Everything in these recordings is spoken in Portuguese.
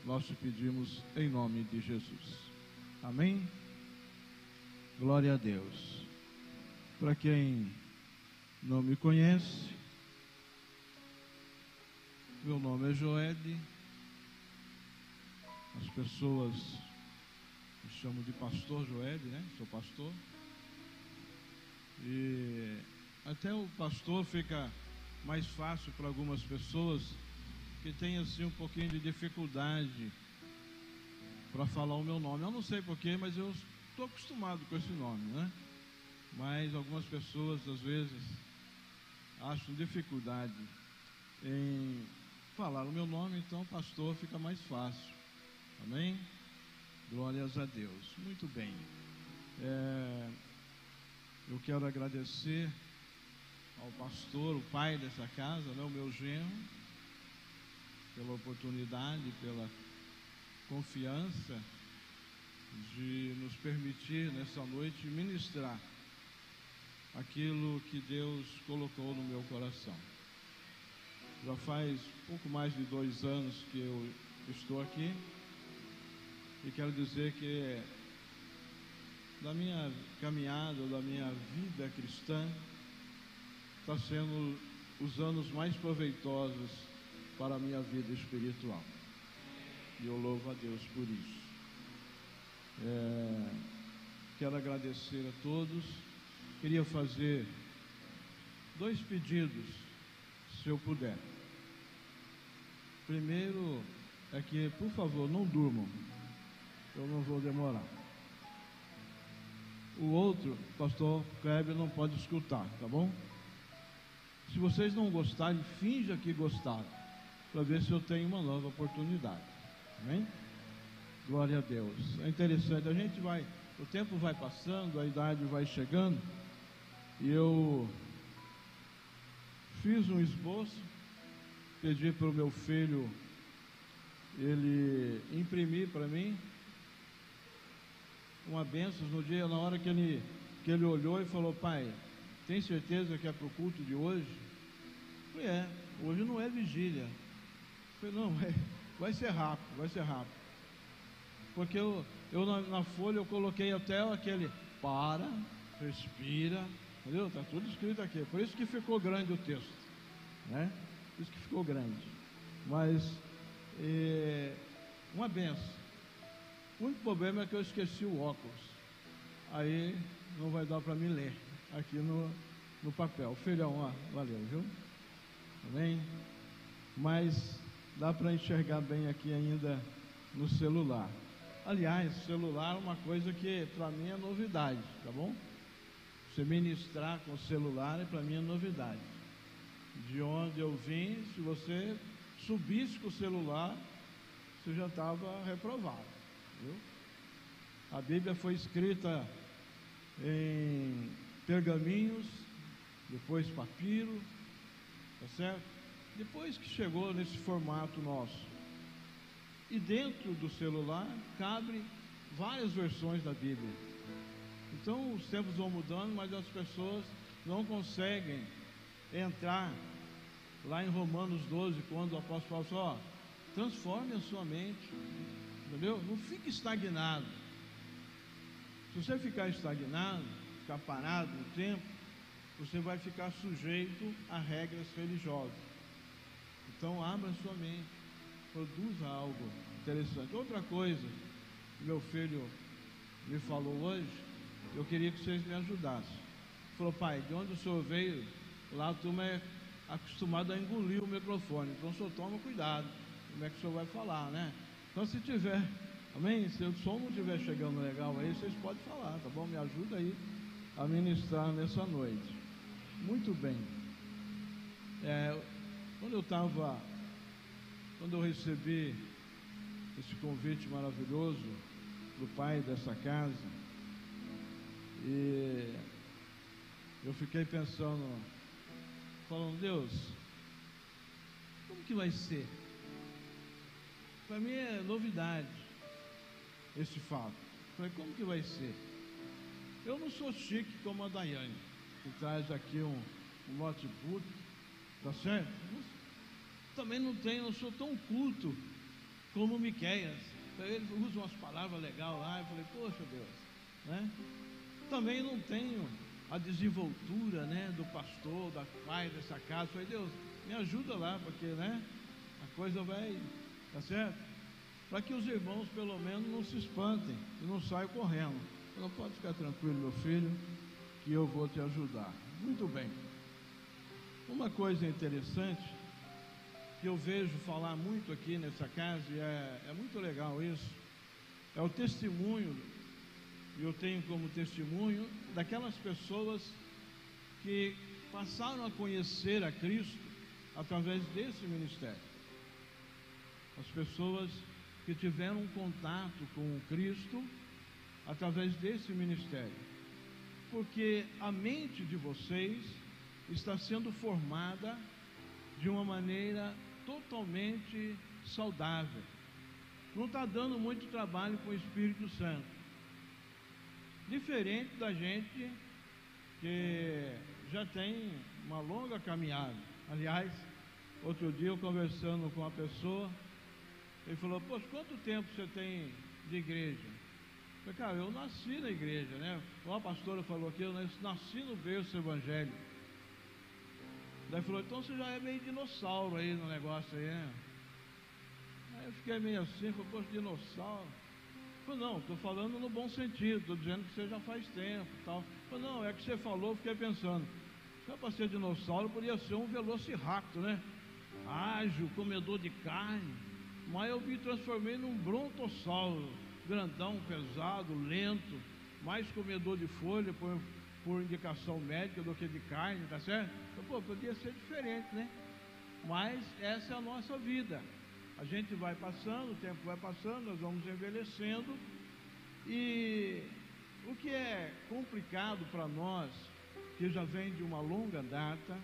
nós te pedimos em nome de Jesus. Amém? Glória a Deus. Para quem não me conhece, meu nome é Joed. As pessoas me chamam de pastor Joed, né? Sou pastor. E até o pastor fica mais fácil para algumas pessoas que têm assim um pouquinho de dificuldade para falar o meu nome. Eu não sei porquê, mas eu estou acostumado com esse nome, né? Mas algumas pessoas às vezes acham dificuldade em falar o meu nome, então pastor fica mais fácil. Amém? Glórias a Deus. Muito bem. Eu quero agradecer ao pastor, o pai dessa casa, né, o meu genro, pela oportunidade, pela confiança de nos permitir nessa noite ministrar aquilo que Deus colocou no meu coração. Já faz pouco mais de 2 anos que eu estou aqui e quero dizer que da minha caminhada, da minha vida cristã, está sendo os anos mais proveitosos para a minha vida espiritual. E eu louvo a Deus por isso. Quero agradecer a todos. Queria fazer 2 pedidos, se eu puder. Primeiro é que, por favor, não durmam. Eu não vou demorar. O outro, pastor Kleber não pode escutar, tá bom? Se vocês não gostarem, finja que gostaram, para ver se eu tenho uma nova oportunidade. Amém? Glória a Deus. É interessante, o tempo vai passando, a idade vai chegando, e eu fiz um esboço, pedi para o meu filho ele imprimir para mim uma bênção no dia, na hora que ele olhou e falou: pai, tem certeza que é para o culto de hoje? Eu falei: hoje não é vigília. Eu falei: não, vai ser rápido. Porque eu na folha eu coloquei até aquele para, respira, entendeu? Está tudo escrito aqui, por isso que ficou grande o texto, né? Por isso que ficou grande. Mas, uma benção. O único problema é que eu esqueci o óculos. Aí não vai dar para me ler aqui no papel. Filhão, valeu, viu? Amém? Mas dá para enxergar bem aqui ainda no celular. Aliás, celular é uma coisa que para mim é novidade, tá bom? Você ministrar com o celular para mim é novidade. De onde eu vim, se você subisse com o celular, você já estava reprovado. Viu? A Bíblia foi escrita em pergaminhos, depois papiro, tá certo? Depois que chegou nesse formato nosso, e dentro do celular cabe várias versões da Bíblia. Então os tempos vão mudando, mas as pessoas não conseguem entrar lá em Romanos 12, quando o apóstolo fala: transforme a sua mente. Entendeu? Não fique estagnado. Se você ficar estagnado, ficar parado no tempo, você vai ficar sujeito a regras religiosas. Então abra sua mente, produza algo interessante. Outra coisa que meu filho me falou hoje, eu queria que vocês me ajudassem. Ele falou: pai, de onde o senhor veio, lá a turma é acostumada a engolir o microfone, então o senhor toma cuidado como é que o senhor vai falar, né? Então, se tiver, amém? Se o som não estiver chegando legal aí, vocês podem falar, tá bom? Me ajuda aí a ministrar nessa noite. Muito bem. Quando eu recebi esse convite maravilhoso do pai dessa casa, e eu fiquei pensando, falando: Deus, como que vai ser? Para mim é novidade esse fato. Falei: como que vai ser? Eu não sou chique como a Daiane, que traz aqui um notebook, tá certo? Também não sou tão culto como Miqueias. Ele usa umas palavras legais lá, eu falei, poxa Deus, né? Também não tenho a desenvoltura, né, do pastor, da pai dessa casa. Eu falei, Deus, me ajuda lá, porque, né, a coisa vai, tá certo? Para que os irmãos pelo menos não se espantem e não saiam correndo. Não pode ficar tranquilo, meu filho, que eu vou te ajudar. Muito bem. Uma coisa interessante que eu vejo falar muito aqui nessa casa, e é muito legal isso, é o testemunho, e eu tenho como testemunho, daquelas pessoas que passaram a conhecer a Cristo através desse ministério. As pessoas que tiveram um contato com o Cristo através desse ministério. Porque a mente de vocês está sendo formada de uma maneira totalmente saudável. Não está dando muito trabalho com o Espírito Santo. Diferente da gente que já tem uma longa caminhada. Aliás, outro dia eu conversando com uma pessoa, ele falou, poxa, quanto tempo você tem de igreja? Eu falei, cara, eu nasci na igreja, né? Como a pastora falou aqui, eu nasci no berço evangélico. Daí falou, então você já é meio dinossauro aí no negócio aí, né? Aí eu fiquei meio assim, falei, poxa, dinossauro? Eu falei, não, estou falando no bom sentido, estou dizendo que você já faz tempo e tal. Eu falei, não, é que você falou, eu fiquei pensando, se para ser dinossauro, podia ser um velociraptor, né? Ágil, comedor de carne, mas eu me transformei num brontossauro, grandão, pesado, lento, mais comedor de folha, por indicação médica do que de carne, tá certo? Então, pô, podia ser diferente, né? Mas essa é a nossa vida. A gente vai passando, o tempo vai passando, nós vamos envelhecendo. E o que é complicado para nós, que já vem de uma longa data,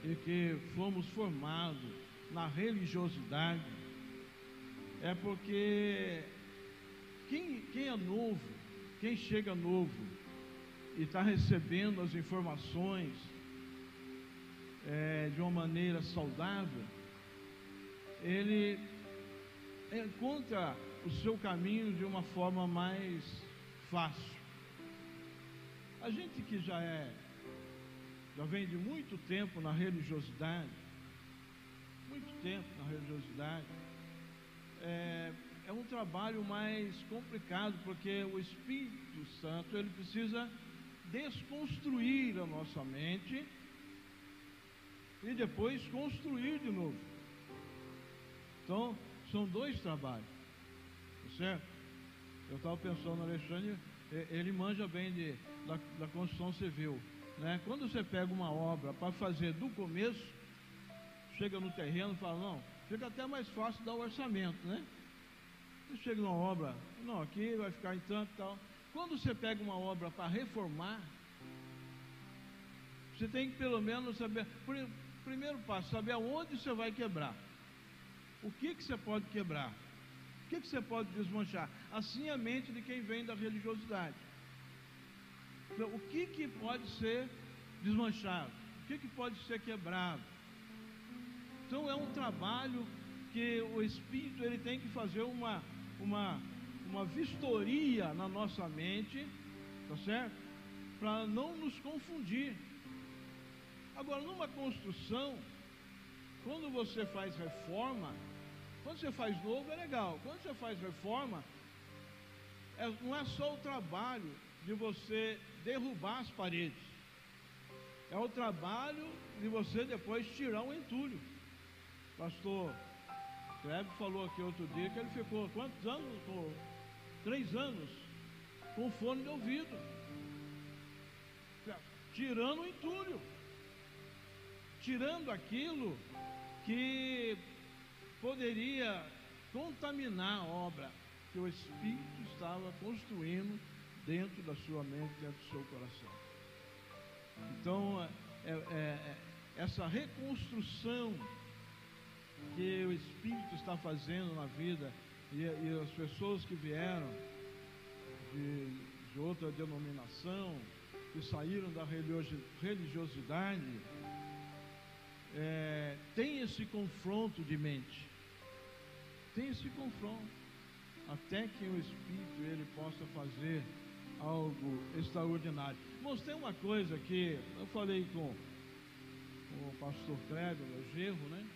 e que fomos formados na religiosidade, é porque quem é novo, quem chega novo, e está recebendo as informações de uma maneira saudável, ele encontra o seu caminho de uma forma mais fácil. A gente que já vem de muito tempo na religiosidade, é um trabalho mais complicado, porque o Espírito Santo, ele precisa desconstruir a nossa mente e depois construir de novo. Então, são dois trabalhos, tá certo? Eu estava pensando no Alexandre, ele manja bem da construção civil, né? Quando você pega uma obra para fazer do começo, chega no terreno e fala, não, fica até mais fácil dar o orçamento, né? Você chega numa obra, não, aqui vai ficar em tanto e tal. Quando você pega uma obra para reformar, você tem que pelo menos saber, primeiro passo, saber aonde você vai quebrar. O que você pode quebrar? O que você pode desmanchar? Assim é a mente de quem vem da religiosidade. Então, o que pode ser desmanchado? O que pode ser quebrado? Então é um trabalho que o Espírito, ele tem que fazer uma vistoria na nossa mente, tá certo? Para não nos confundir. Agora, numa construção, quando você faz reforma, quando você faz novo é legal, quando você faz reforma, não é só o trabalho de você derrubar as paredes, é o trabalho de você depois tirar o entulho. Pastor Kleber falou aqui outro dia que ele ficou quantos anos? 3 anos com fone de ouvido, tirando o entulho, tirando aquilo que poderia contaminar a obra que o Espírito estava construindo dentro da sua mente, dentro do seu coração. Então, essa reconstrução que o Espírito está fazendo na vida, e as pessoas que vieram de outra denominação, que saíram da religiosidade, tem esse confronto de mente, tem esse confronto, até que o Espírito ele possa fazer algo extraordinário. Irmãos, tem uma coisa que eu falei com o pastor Kleber, meu genro, né?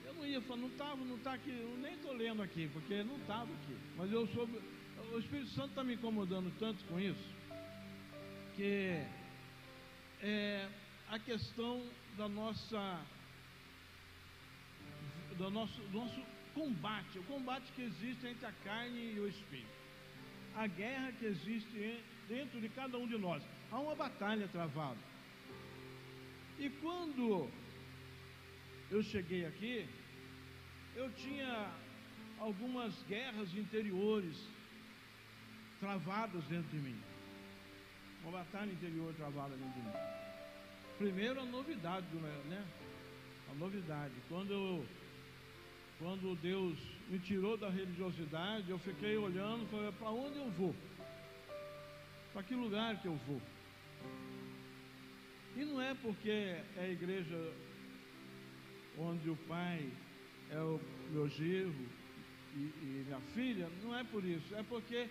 Eu não ia falar, não está aqui, eu nem estou lendo aqui, porque não estava aqui. Mas o Espírito Santo está me incomodando tanto com isso, que é a questão do nosso combate, o combate que existe entre a carne e o Espírito, a guerra que existe dentro de cada um de nós. Há uma batalha travada. E quando eu cheguei aqui, eu tinha algumas guerras interiores travadas dentro de mim. Uma batalha interior travada dentro de mim. Primeiro a novidade, né? A novidade. Quando Deus me tirou da religiosidade, eu fiquei olhando, falei, para onde eu vou? Para que lugar que eu vou? E não é porque é a igreja onde o pai é o meu genro e minha filha, não é por isso, é porque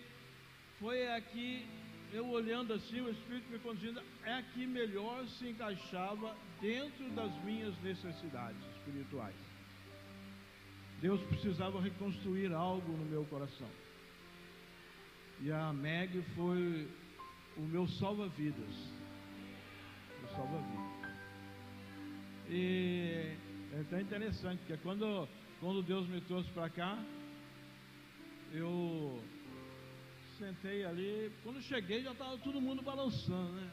foi aqui, eu olhando assim, o Espírito me conduzindo, é aqui melhor se encaixava dentro das minhas necessidades espirituais. Deus precisava reconstruir algo no meu coração. E a Meg foi o meu salva-vidas. O salva-vidas. E é até interessante, porque quando Deus me trouxe para cá, eu sentei ali, quando cheguei já estava todo mundo balançando, né?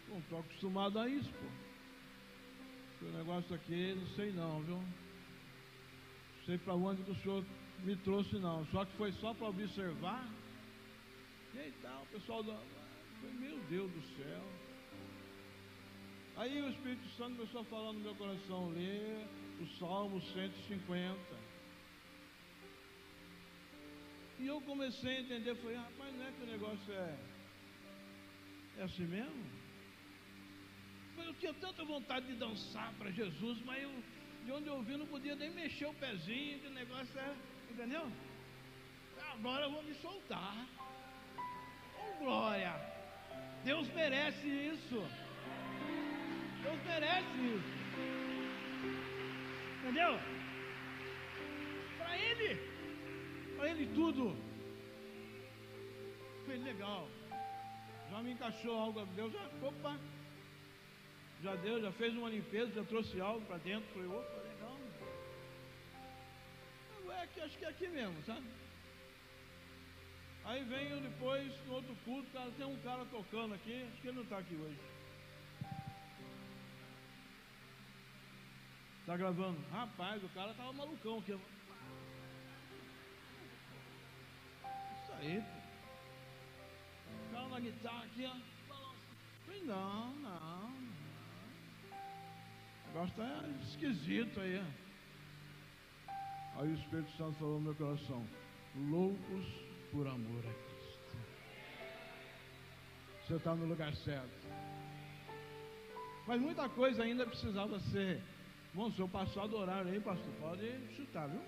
Não estou acostumado a isso, pô. O negócio aqui, não sei não, viu? Não sei para onde que o senhor me trouxe não, só que foi só para observar. E tal, o pessoal meu Deus do céu. Aí o Espírito Santo começou a falar no meu coração, ler o Salmo 150. E eu comecei a entender, falei, rapaz, não é que o negócio é assim mesmo? Eu tinha tanta vontade de dançar para Jesus, mas de onde eu vi não podia nem mexer o pezinho, que o negócio é, entendeu? Agora eu vou me soltar. Oh, glória! Deus merece isso. Deus merece isso. Entendeu? Para Ele tudo. Foi legal. Já me encaixou algo, Deus já, opa! Já deu, já fez uma limpeza, já trouxe algo para dentro. Falei, opa, legal. Acho que é aqui mesmo, sabe? Aí venho depois, no outro culto, tem um cara tocando aqui, acho que ele não está aqui hoje. Está gravando? Rapaz, o cara estava malucão aqui. Isso aí, pô. O cara na guitarra aqui, ó. Falei, não. O negócio está esquisito aí. Aí o Espírito Santo falou no meu coração: loucos por amor a Cristo. Você está no lugar certo. Mas muita coisa ainda precisava ser. Bom, se eu passar do horário aí, pastor, pode chutar, viu?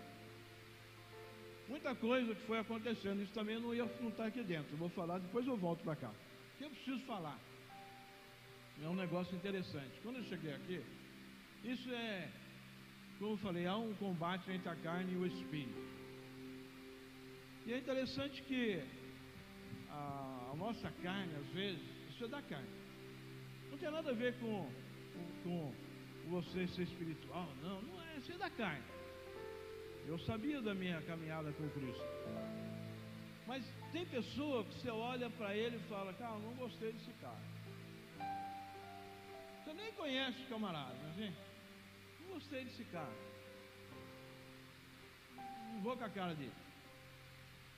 Muita coisa que foi acontecendo, isso também não está aqui dentro. Eu vou falar, depois eu volto para cá. O que eu preciso falar? É um negócio interessante. Quando eu cheguei aqui, isso é, como eu falei, há um combate entre a carne e o espírito. E é interessante que a nossa carne, às vezes, isso é da carne. Não tem nada a ver com você ser espiritual, não é, isso é da carne. Eu sabia da minha caminhada com Cristo. Mas tem pessoa que você olha para ele e fala, cara, não gostei desse cara. Você nem conhece o camarada, assim? Não gostei desse cara. Não vou com a cara dele.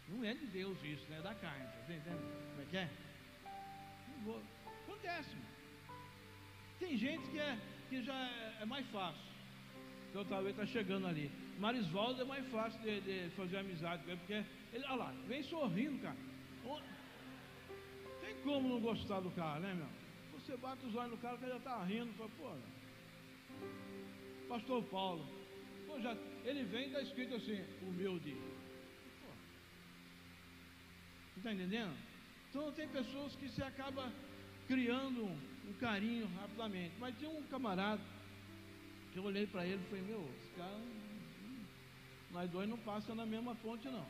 Não é de Deus isso, né? É da carne, você entende? Como é que é? Não vou. Acontece, mano. Tem gente que já é mais fácil. Então talvez está chegando ali. Marisvaldo é mais fácil de fazer amizade com ele, porque ele, olha lá, vem sorrindo, cara. Tem como não gostar do cara, né, meu? Você bate os olhos no cara, que ele já está rindo, fala, pô, pastor Paulo, pô, pastor, já, ele vem e está escrito assim, humilde. Você está entendendo? Então tem pessoas que se acaba criando um carinho rapidamente. Mas tinha um camarada que eu olhei para ele e falei, meu, esse cara, nós dois não passamos na mesma ponte não.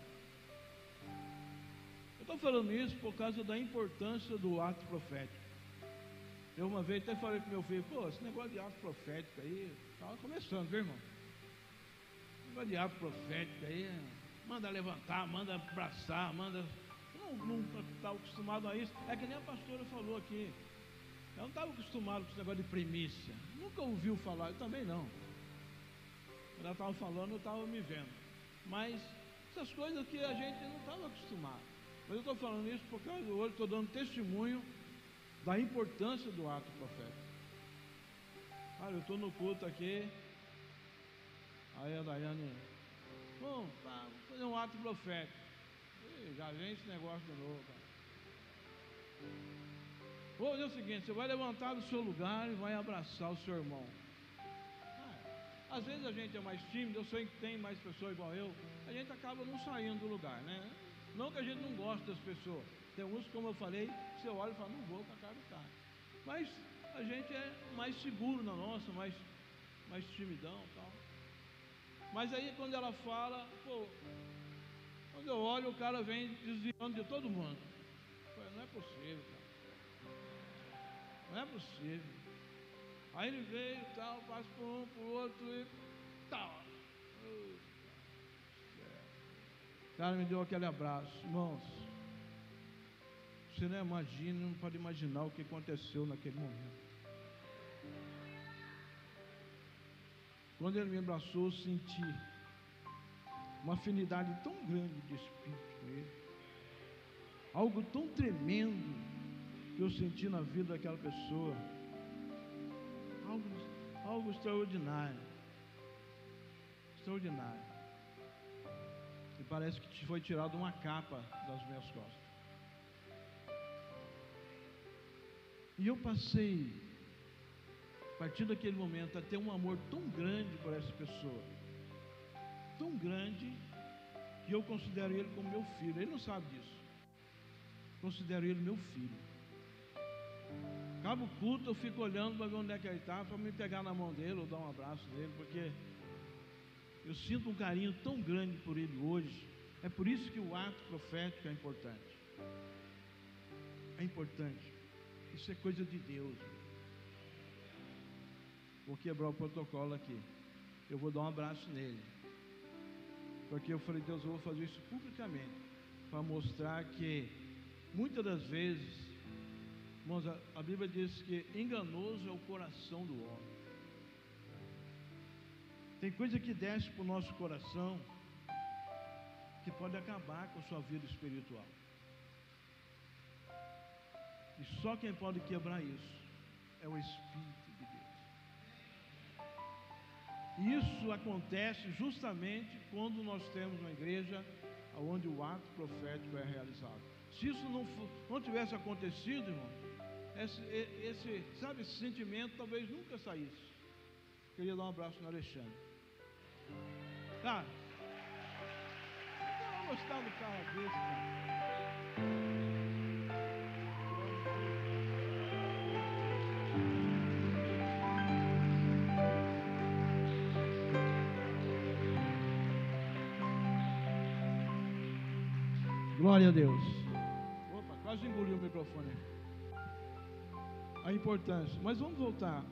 Eu estou falando isso por causa da importância do ato profético. Eu uma vez até falei para meu filho, pô, esse negócio de ato profético aí, estava começando, viu, irmão? Esse negócio de ato profético aí, manda levantar, manda abraçar, manda... Não estava acostumado a isso. É que nem a pastora falou aqui. Eu não estava acostumado com esse negócio de primícia. Nunca ouviu falar, eu também não. Quando ela estava falando, eu estava me vendo. Mas essas coisas que a gente não estava acostumado. Mas eu estou falando isso porque hoje estou dando testemunho da importância do ato profético. Olha, eu estou no culto aqui. Aí a Daiane, bom, vamos fazer um ato profético. Já vem esse negócio de novo, cara. Vou fazer o seguinte, você vai levantar do seu lugar e vai abraçar o seu irmão. Às vezes a gente é mais tímido, eu sei que tem mais pessoas igual eu, a gente acaba não saindo do lugar, né? Não que a gente não goste das pessoas. Tem uns, como eu falei, você olha e fala, não vou com a cara do cara. Mas a gente é mais seguro na nossa, mais timidão e tal. Mas aí quando ela fala, pô, quando eu olho, o cara vem desviando de todo mundo. Não é possível, cara. Não é possível. Aí ele veio e tal, passa por um, por outro e tal. O cara me deu aquele abraço. Irmãos, você não imagina, não pode imaginar o que aconteceu naquele momento. Quando ele me abraçou, eu senti uma afinidade tão grande de espírito com ele, algo tão tremendo que eu senti na vida daquela pessoa, algo extraordinário, e parece que foi tirado uma capa das minhas costas, e eu passei, a partir daquele momento, a ter um amor tão grande por essa pessoa, tão grande, que eu considero ele como meu filho. Ele não sabe disso. Considero ele meu filho. Acaba o culto, eu fico olhando para ver onde é que ele está, para me pegar na mão dele ou dar um abraço nele, porque eu sinto um carinho tão grande por ele hoje. É por isso que o ato profético é importante. É importante. Isso é coisa de Deus. Vou quebrar o protocolo aqui. Eu vou dar um abraço nele. Porque eu falei, Deus, eu vou fazer isso publicamente, para mostrar que muitas das vezes, irmãos, a Bíblia diz que enganoso é o coração do homem. Tem coisa que desce para o nosso coração que pode acabar com a sua vida espiritual. E só quem pode quebrar isso é o Espírito de Deus. Isso acontece justamente quando nós temos uma igreja onde o ato profético é realizado. Se isso não tivesse acontecido, irmão, esse sentimento talvez nunca saísse. Queria dar um abraço no Alexandre. Cara, eu vou gostar do carro desse, cara. Glória a Deus. Opa, quase engoliu o microfone. A importância. Mas vamos voltar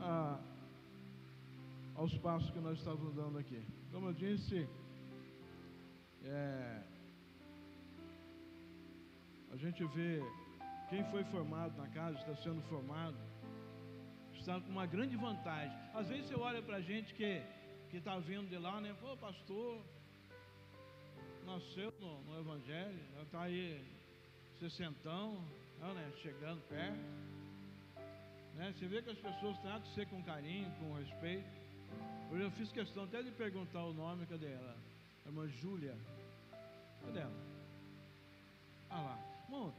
aos passos que nós estávamos dando aqui. Como eu disse, a gente vê quem foi formado na casa, está sendo formado, está com uma grande vantagem. Às vezes você olha para a gente que está vindo de lá, né? Pô, pastor, nasceu no Evangelho, já está aí 60, né, chegando perto, né? Você vê que as pessoas tratam você com carinho, com respeito. Hoje eu fiz questão até de perguntar o nome, cadê ela? A irmã Júlia, cadê ela? Ah lá, irmão,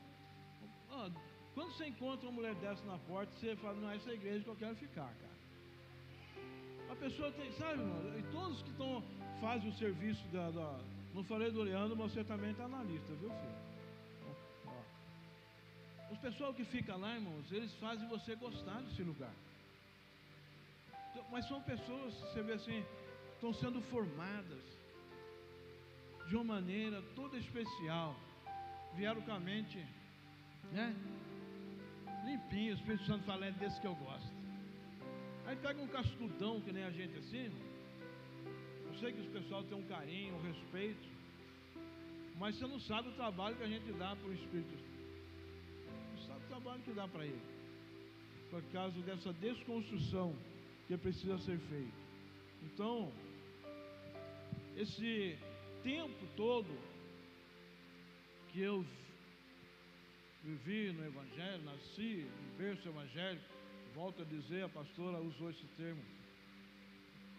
quando você encontra uma mulher dessa na porta, você fala, não, essa é a igreja que eu quero ficar, cara. A pessoa tem, sabe, irmão, e todos que fazem o serviço não falei do Leandro, mas você também está na lista, viu, filho? Ó. Os pessoal que ficam lá, irmãos, eles fazem você gostar desse lugar. Mas são pessoas, você vê assim, estão sendo formadas de uma maneira toda especial. Vieram com a mente, né? Limpinho. O Espírito Santo fala, é desse que eu gosto. Aí pega um cascudão que nem a gente assim. Eu sei que os pessoal tem um carinho, um respeito, mas você não sabe o trabalho que a gente dá para o Espírito. Não sabe o trabalho que dá para ele, por causa dessa desconstrução que precisa ser feita. Então, esse tempo todo que eu vivi no Evangelho, nasci no berço evangélico, volto a dizer, a pastora usou esse termo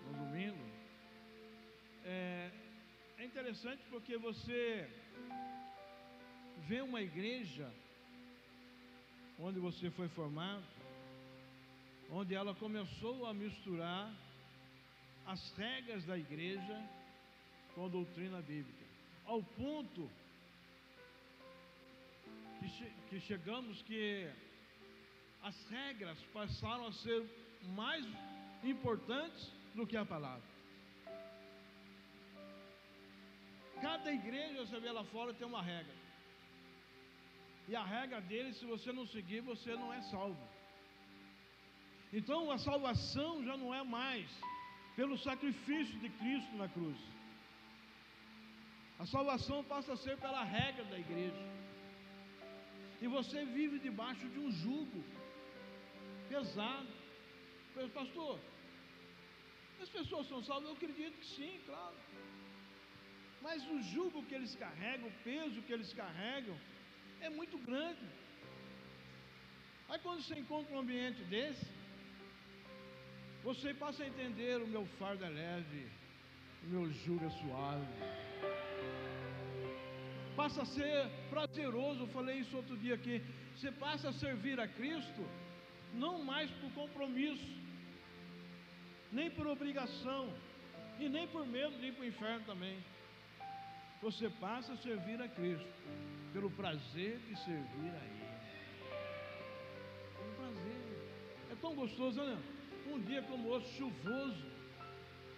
no domingo. É interessante porque você vê uma igreja onde você foi formado, onde ela começou a misturar as regras da igreja com a doutrina bíblica, ao ponto que chegamos que as regras passaram a ser mais importantes do que a palavra. Cada igreja, você vê lá fora, tem uma regra, e a regra deles, se você não seguir, você não é salvo. Então a salvação já não é mais pelo sacrifício de Cristo na cruz. A salvação passa a ser pela regra da igreja. E você vive debaixo de um jugo pesado. Pastor, as pessoas são salvas? Eu acredito que sim, claro. Mas o jugo que eles carregam, o peso que eles carregam, é muito grande. Aí quando você encontra um ambiente desse, você passa a entender: o meu fardo é leve, o meu jugo é suave. Passa a ser prazeroso. Eu falei isso outro dia aqui. Você passa a servir a Cristo não mais por compromisso, nem por obrigação, e nem por medo de ir para o inferno também. Você passa a servir a Cristo pelo prazer de servir a Ele. Pelo prazer. É tão gostoso, né? Um dia como hoje, chuvoso.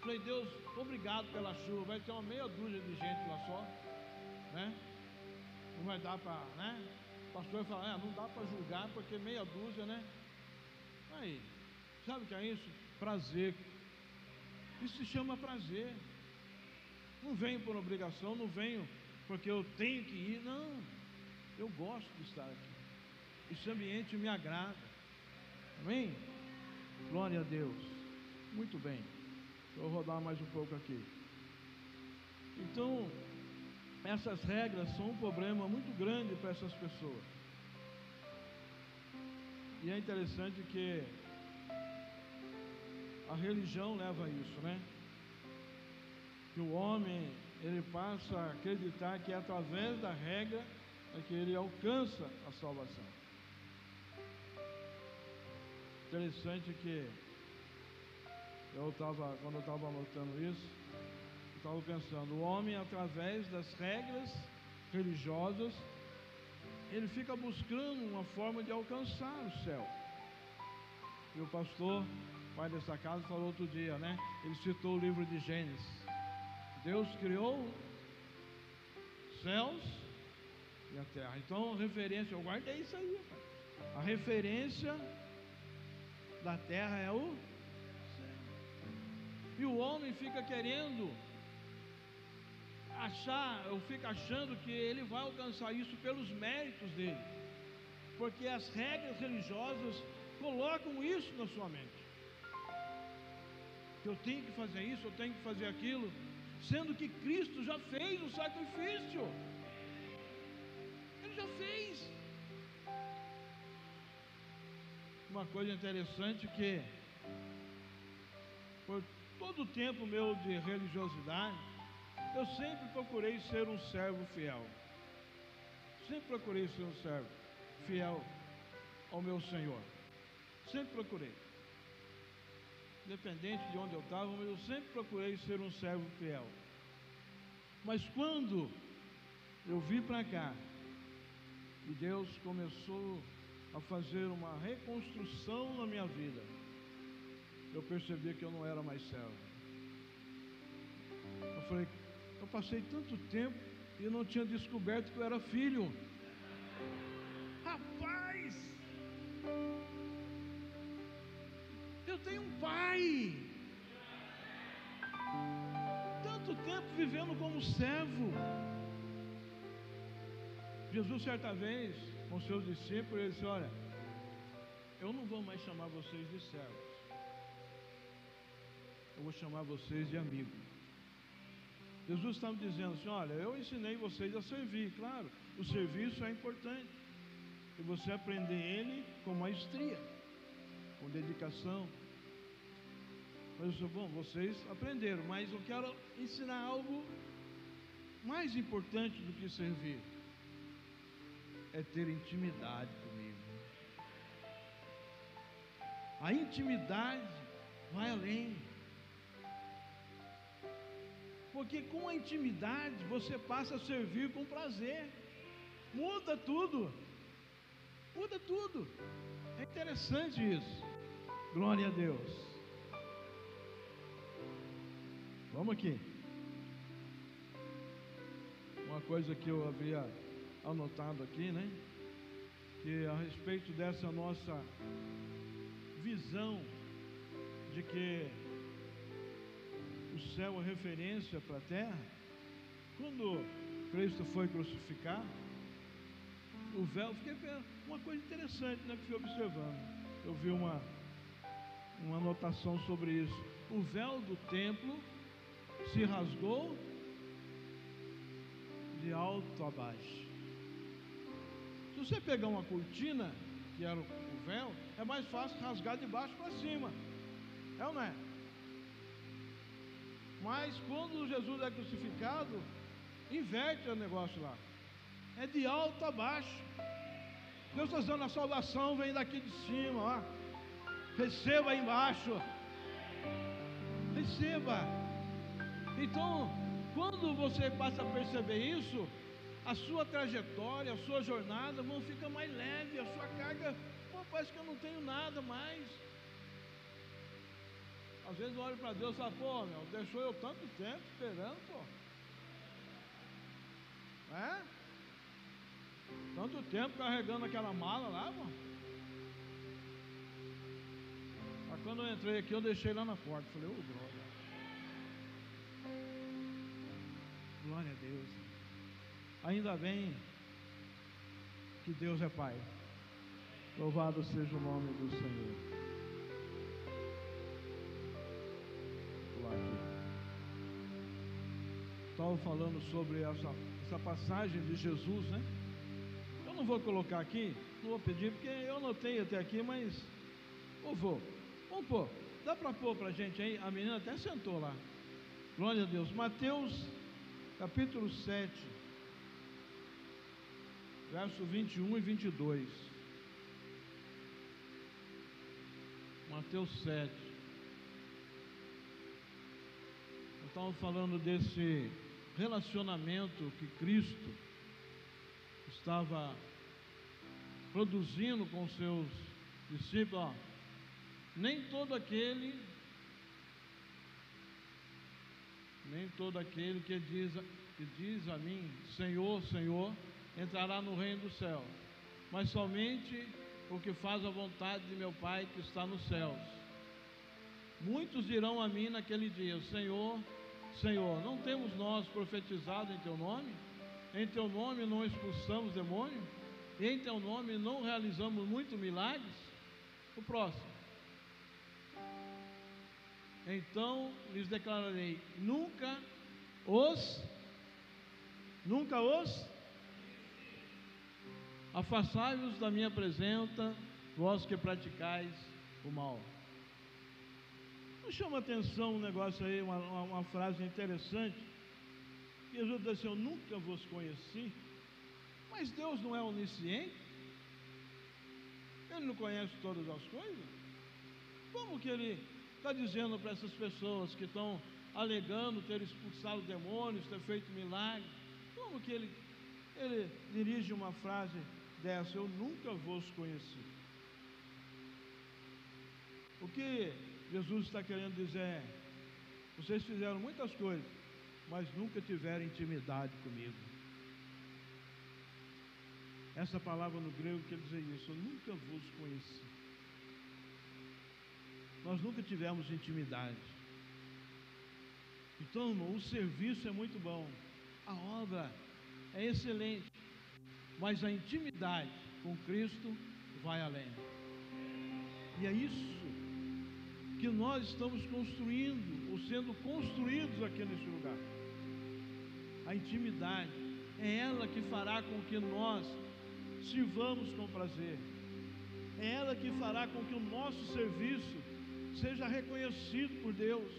Falei: Deus, obrigado pela chuva. Vai ter uma meia dúzia de gente lá só, né? Não vai dar para, né? O pastor vai falar: não dá para julgar porque meia dúzia, né? Aí, sabe o que é isso? Prazer. Isso se chama prazer. Não venho por obrigação, não venho porque eu tenho que ir, não. Eu gosto de estar aqui. Esse ambiente me agrada. Amém? Glória a Deus. Muito bem. Deixa eu rodar mais um pouco aqui. Então, essas regras são um problema muito grande para essas pessoas. E é interessante que a religião leva a isso, né? Que o homem, ele passa a acreditar que é através da regra é que ele alcança a salvação. Interessante que quando eu estava anotando isso, eu estava pensando: o homem, através das regras religiosas, ele fica buscando uma forma de alcançar o céu. E o pastor, pai dessa casa, falou outro dia, né? Ele citou o livro de Gênesis. Deus criou céus e a terra. Então, a referência, eu guardei isso aí, cara. A referência da terra é o céu. E o homem fica querendo fica achando que ele vai alcançar isso pelos méritos dele, porque as regras religiosas colocam isso na sua mente, que eu tenho que fazer isso, eu tenho que fazer aquilo, sendo que Cristo já fez o sacrifício. Ele já fez. Uma coisa interessante que, por todo o tempo meu de religiosidade, eu sempre procurei ser um servo fiel. Sempre procurei ser um servo fiel ao meu Senhor. Sempre procurei. independente de onde eu estava, mas eu sempre procurei ser um servo fiel. Mas quando eu vim para cá, e Deus começou a fazer uma reconstrução na minha vida, eu percebi que eu não era mais servo. Eu falei, eu passei tanto tempo e eu não tinha descoberto que eu era filho. Rapaz, eu tenho um pai. Tanto tempo vivendo como servo. Jesus, certa vez, com seus discípulos, ele disse, olha, eu não vou mais chamar vocês de servos, eu vou chamar vocês de amigos. Jesus estava dizendo assim, olha, eu ensinei vocês a servir, claro, o serviço é importante, e você aprender ele com maestria, com dedicação. Mas eu disse, bom, vocês aprenderam, mas eu quero ensinar algo mais importante do que servir, é ter intimidade comigo. A intimidade vai além, porque com a intimidade você passa a servir com prazer, muda tudo, é interessante isso, glória a Deus. Vamos aqui, uma coisa que eu havia anotado aqui, né? Que a respeito dessa nossa visão de que o céu é referência para a terra, quando Cristo foi crucificado, o véu, fiquei vendo uma coisa interessante, né? Que fui observando, eu vi uma anotação sobre isso. O véu do templo se rasgou de alto a baixo. Se você pegar uma cortina, que era o véu, é mais fácil rasgar de baixo para cima, é ou não é? Mas quando Jesus é crucificado, inverte o negócio lá, é de alto a baixo. Deus está dizendo, a salvação vem daqui de cima, ó. Receba aí embaixo, receba. Então, quando você passa a perceber isso, a sua trajetória, a sua jornada vão ficar mais leve, a sua carga, pô, parece que eu não tenho nada mais. Às vezes eu olho para Deus e falo, pô, meu, deixou eu tanto tempo esperando, pô. É? Tanto tempo carregando aquela mala lá, pô. Mas quando eu entrei aqui, eu deixei lá na porta, falei, ô, glória. Glória a Deus. Ainda bem que Deus é Pai. Louvado seja o nome do Senhor. Estava falando sobre essa passagem de Jesus, né? Eu não vou colocar aqui, não vou pedir, porque eu anotei até aqui, mas eu vou. Vamos pôr. Dá para pôr para a gente aí? A menina até sentou lá. Glória a Deus. Mateus, capítulo 7. Verso 21 e 22. Mateus 7. Estamos falando desse relacionamento que Cristo estava produzindo com seus discípulos. Ó, nem todo aquele que diz a mim, Senhor, Senhor, entrará no reino do céu, mas somente o que faz a vontade de meu Pai que está nos céus. Muitos dirão a mim naquele dia, Senhor, Senhor, não temos nós profetizado em Teu nome? Em Teu nome não expulsamos demônio? E em Teu nome não realizamos muitos milagres? O próximo. Então lhes declararei, nunca os afastai-vos da minha presença, vós que praticais o mal. Não chama atenção um negócio aí, uma frase interessante. Jesus disse assim, eu nunca vos conheci. Mas Deus não é onisciente? Ele não conhece todas as coisas? Como que Ele está dizendo para essas pessoas que estão alegando ter expulsado demônios, ter feito milagres? Como que ele dirige uma frase dessa? Eu nunca vos conheci. O que Jesus está querendo dizer é: vocês fizeram muitas coisas, mas nunca tiveram intimidade comigo. Essa palavra no grego quer dizer isso: eu nunca vos conheci. Nós nunca tivemos intimidade. Então, irmão, o serviço é muito bom, a obra é excelente, mas a intimidade com Cristo vai além. E é isso que nós estamos construindo, ou sendo construídos aqui nesse lugar. A intimidade é ela que fará com que nós sirvamos com prazer, é ela que fará com que o nosso serviço seja reconhecido por Deus,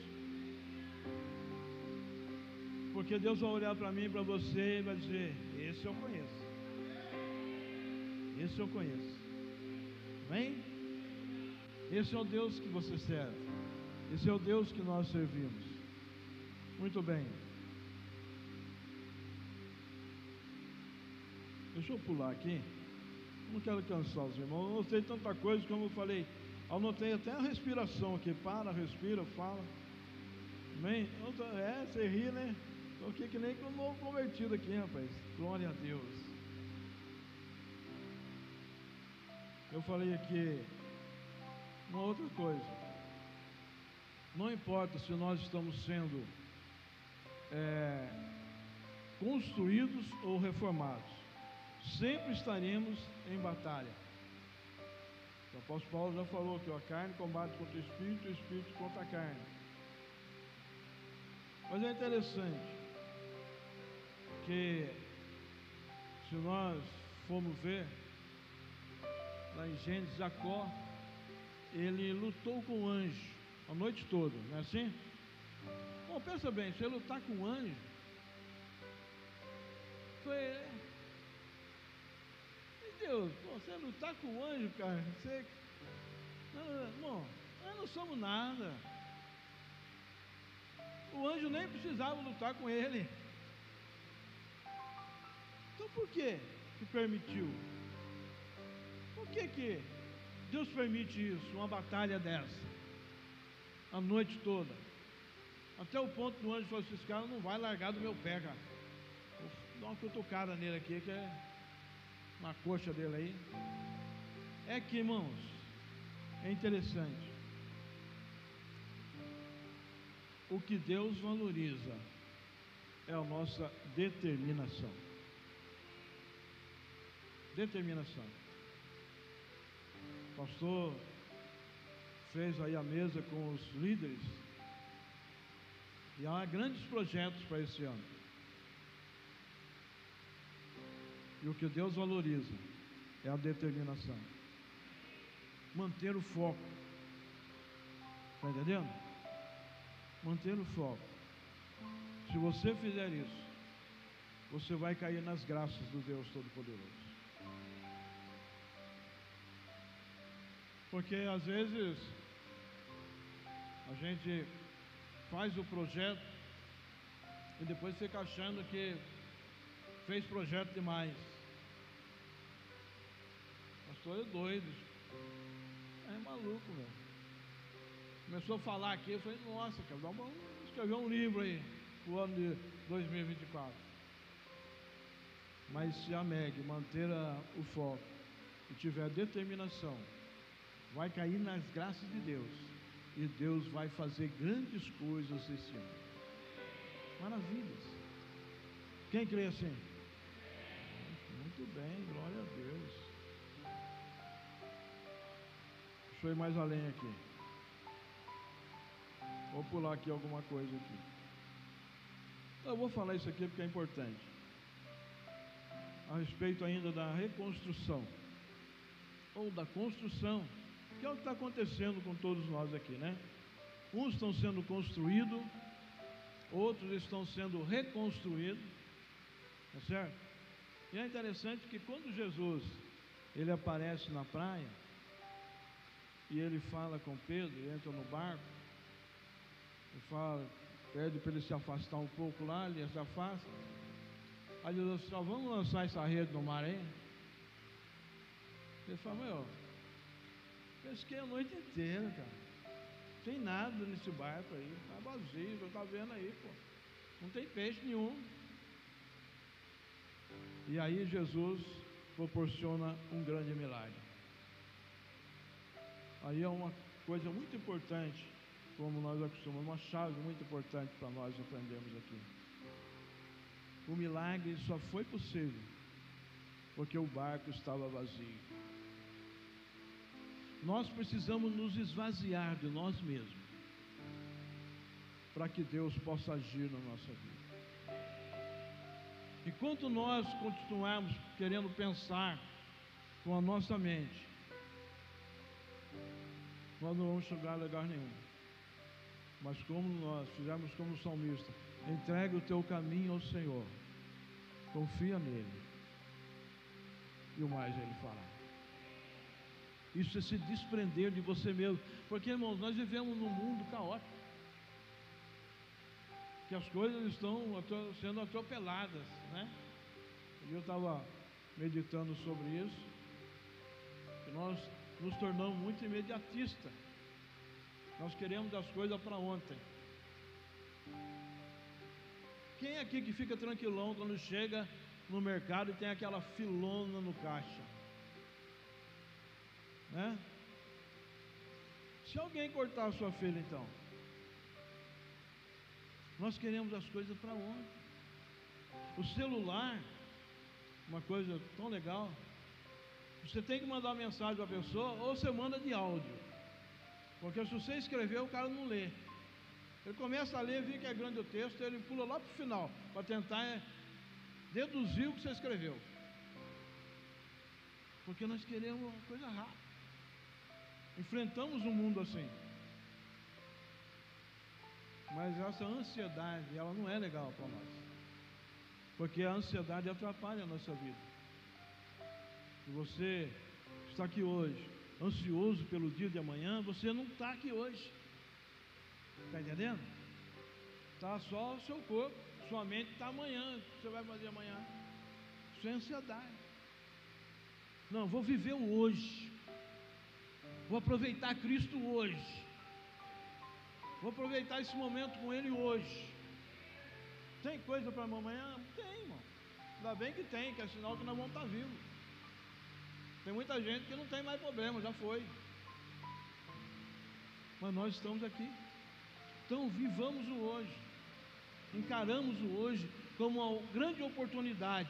porque Deus vai olhar para mim e para você e vai dizer: esse eu conheço, esse eu conheço. Amém? Esse é o Deus que você serve, esse é o Deus que nós servimos. Muito bem, deixa eu pular aqui, não quero cansar os irmãos. Eu anotei tanta coisa, como eu falei, anotei até a respiração aqui. Para, respira, fala. Amém? Você ri, né? Estou aqui que nem com o novo convertido aqui, rapaz. Glória a Deus. Eu falei aqui uma outra coisa: não importa se nós estamos sendo construídos ou reformados, sempre estaremos em batalha. O apóstolo Paulo já falou que a carne combate contra o espírito contra a carne. Mas é interessante que, se nós formos ver lá em Gênesis, Jacó, ele lutou com o anjo a noite toda, não é assim? Bom, pensa bem, se ele lutar com o anjo, foi... Deus, você lutar com o anjo, cara, você... Não, nós não somos nada. O anjo nem precisava lutar com ele. Então por que permitiu? Por que Deus permite isso, uma batalha dessa, a noite toda? Até o ponto do anjo falou assim: esse cara não vai largar do meu pé, cara. Vou dar uma cutucada nele aqui, que é na coxa dele aí. É que, irmãos, é interessante. O que Deus valoriza é a nossa determinação. Determinação. O pastor fez aí a mesa com os líderes e há grandes projetos para esse ano. E o que Deus valoriza é a determinação, manter o foco. Está entendendo? Manter o foco. Se você fizer isso, você vai cair nas graças do Deus Todo-Poderoso. Porque às vezes a gente faz o projeto e depois fica achando que fez projeto demais. O pastor é doido, é maluco, meu. Começou a falar aqui, eu falei: nossa, cara, vamos escrever um livro aí pro ano de 2024. Mas se a Meg manter o foco e tiver determinação, vai cair nas graças de Deus, e Deus vai fazer grandes coisas esse ano. Maravilhas. Quem crê assim? Muito bem, glória a Deus. Deixa eu ir mais além aqui. Vou pular aqui alguma coisa aqui. Eu vou falar isso aqui porque é importante. A respeito ainda da reconstrução, ou da construção, que é o que está acontecendo com todos nós aqui, né? Uns estão sendo construídos, outros estão sendo reconstruídos, tá certo? E é interessante que quando Jesus ele aparece na praia e ele fala com Pedro, entra no barco, e fala, pede para ele se afastar um pouco lá, ele se afasta. Aí Jesus fala, vamos lançar essa rede no mar aí? Ele fala, pesquei a noite inteira, cara. Não tem nada nesse barco aí, tá vazio, você tá vendo aí, pô. Não tem peixe nenhum. E aí Jesus proporciona um grande milagre. Aí é uma coisa muito importante, como nós acostumamos, uma chave muito importante para nós aprendermos aqui. O milagre só foi possível porque o barco estava vazio. Nós precisamos nos esvaziar de nós mesmos para que Deus possa agir na nossa vida. Enquanto nós continuarmos querendo pensar com a nossa mente, nós não vamos chegar a lugar nenhum. Mas como nós fizemos como o salmista, entregue o teu caminho ao Senhor, confia nele, e o mais ele fará. Isso é se desprender de você mesmo, porque, irmãos, nós vivemos num mundo caótico, que as coisas estão sendo atropeladas, né? Eu estava meditando sobre isso, que nós nos tornamos muito imediatistas. Nós queremos as coisas para ontem. Quem aqui que fica tranquilão quando chega no mercado e tem aquela filona no caixa? Né? Se alguém cortar a sua fila, então, nós queremos as coisas para ontem. O celular, uma coisa tão legal, você tem que mandar uma mensagem para a pessoa, ou você manda de áudio, porque se você escrever, o cara não lê. Ele começa a ler, vê que é grande o texto, ele pula lá para o final, para tentar deduzir o que você escreveu, porque nós queremos uma coisa rápida. Enfrentamos um mundo assim, mas essa ansiedade, ela não é legal para nós, porque a ansiedade atrapalha a nossa vida. Se você está aqui hoje ansioso pelo dia de amanhã, você não está aqui hoje, está entendendo? Está só o seu corpo, sua mente está amanhã, o que você vai fazer amanhã? Isso é ansiedade. Não, vou viver o hoje, vou aproveitar Cristo hoje, vou aproveitar esse momento com Ele hoje. Tem coisa para amanhã? Tem, irmão. Ainda bem que tem, que é sinal que nós vamos estar vivos. Tem muita gente que não tem mais problema, já foi. Mas nós estamos aqui. Então vivamos o hoje. Encaramos o hoje como uma grande oportunidade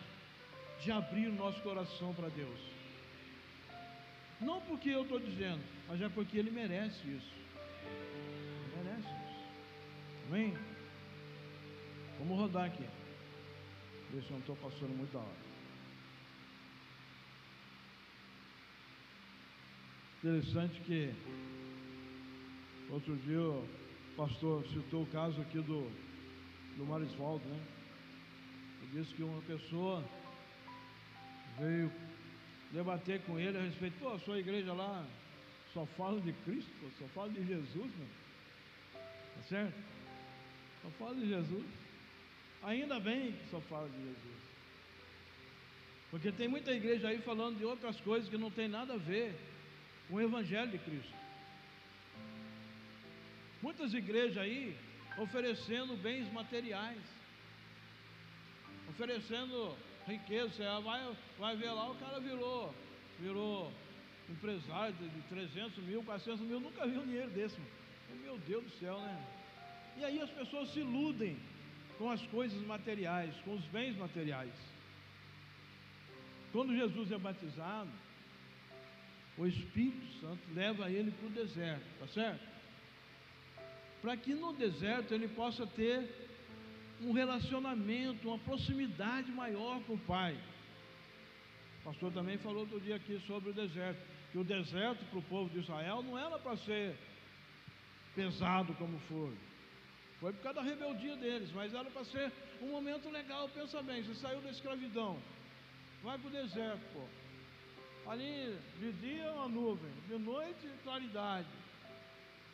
de abrir o nosso coração para Deus. Não porque eu estou dizendo, mas é porque Ele merece isso. Ele merece isso. Amém? Vamos rodar aqui. Ver se eu não estou passando muita hora. Interessante que outro dia o pastor citou o caso aqui do Marisvaldo, né? Ele disse que uma pessoa veio debater com ele a respeito, a sua igreja lá só fala de Cristo, só fala de Jesus, meu. Tá certo? Só fala de Jesus. Ainda bem que só fala de Jesus, porque tem muita igreja aí falando de outras coisas que não tem nada a ver com o Evangelho de Cristo. Muitas igrejas aí oferecendo bens materiais, oferecendo riqueza. Você vai ver lá, o cara virou empresário de 300 mil, 400 mil, nunca vi um dinheiro desse, mano. Meu Deus do céu, né? E aí as pessoas se iludem com as coisas materiais, com os bens materiais. Quando Jesus é batizado, o Espírito Santo leva ele para o deserto, tá certo? Para que no deserto ele possa ter um relacionamento, uma proximidade maior com o Pai. O pastor também falou outro dia aqui sobre o deserto, que o deserto para o povo de Israel não era para ser pesado como foi por causa da rebeldia deles, mas era para ser um momento legal. Pensa bem, você saiu da escravidão, vai para o deserto, pô. Ali de dia uma nuvem, de noite claridade,